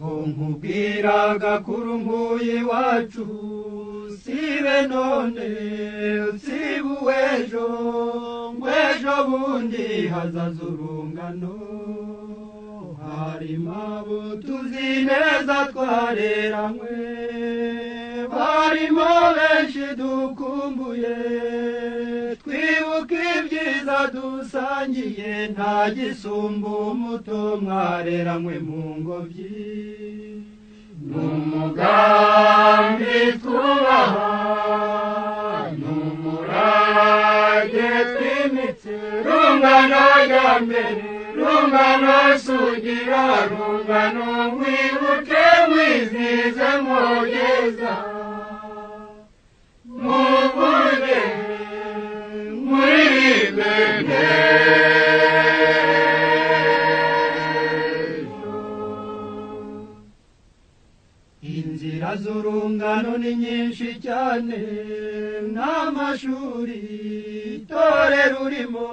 nkubwiraga kurumbuye iwacu sibe none sibu ejo ngwejo bundi hazaza urungano harimo abo tuzi neza twareranywe barimo benshi dukumbuye twibuka ibyiza dusangiye nta gisumba umuto mwareranywe mu ngobyi n'umugambi twubaha n'umurage twimitse rungano rya mbere rungano sugira rungano mwibuke mwizize mwogeza muvuge muribene inzira z'urungano ni nyinshi cyane n'amashuri itorero urimo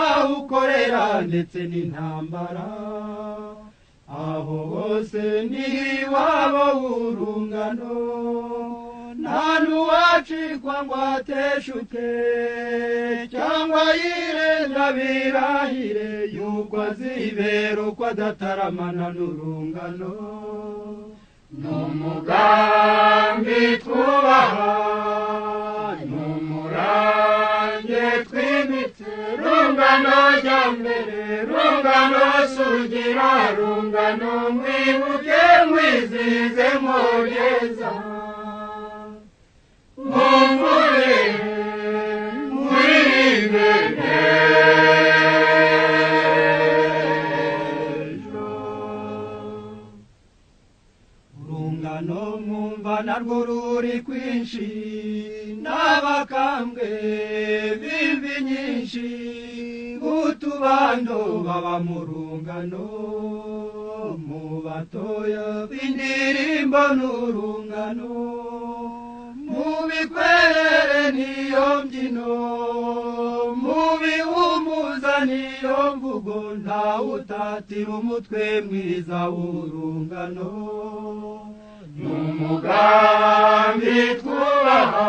aho ukorera ndetse n'intambara aho hose ni iwabo w'urungano nta n'uwacikwa ngo ateshuke cyangwa yirenga birahire yuko azibera uko adataramana n'urungano n'umugambi twubaha n'umurange twimitse rungano rya mbere rungano sugira rungano mwibuke mwizize mwogeza mumure muribene urungano mwumva narwo ruri kwinshi n'abakambwe b'imvi nyinshi utubando baba mu rungano mu batoya b'indirimbo n'urungano mu bikwerere niyo mbyino mu bihumuza niyo mvugo ntawe utatira umutwe mwiza w'urungano n'umugambi twubaha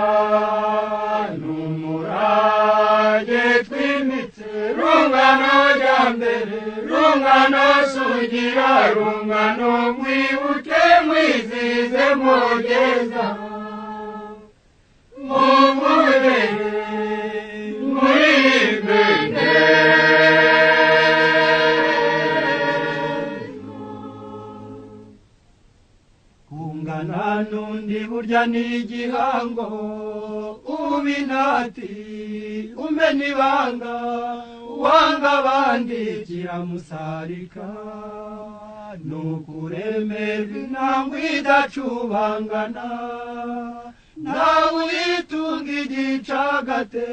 n'umurage twimitse rungano rya mbere rungano sugira rungano mwibuke mwizize mwogeza mumure muribene kungana n'undi burya ni igihango ubinati umena ibanga wanga abandi kiramusarika nukuremerwa intambwe idacubangana nawe uyitunga igicagate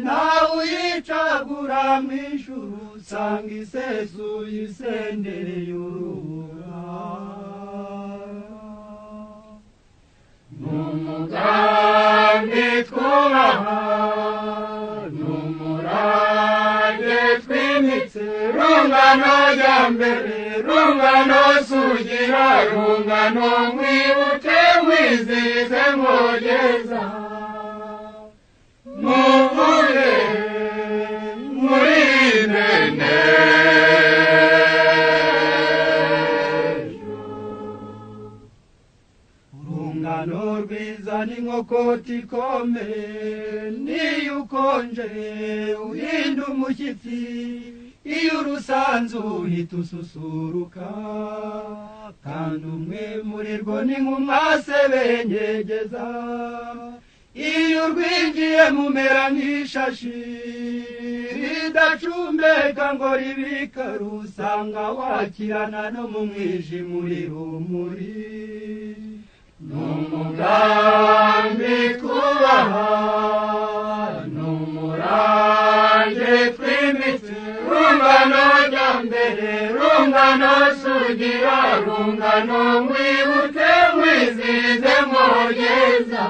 nawe uyicagura mw'ijuru usanga isesuye isendereye urubura n'umugambi twubaha n'umurage twimitse rungano rya mbere rungano sugira rungano mwibuke mwizize mwogeza muvuge muribene urungano rwiza n'inkokoti ikome niyo ukonje uhinda umushyitsi iyo urusanzu uhita ususuruka kandi umwe muri rwo ni nk'umwase benyegeza iyo urwinjiye mumera nk'ishashi ridacumbeka ngo ribika rusanga wakirana no mu mwijima uri rumuri n'umugambi twubaha n'umurage twimitse rungano rya mbere rungano sugira rungano mwibuke mwizize mwogeza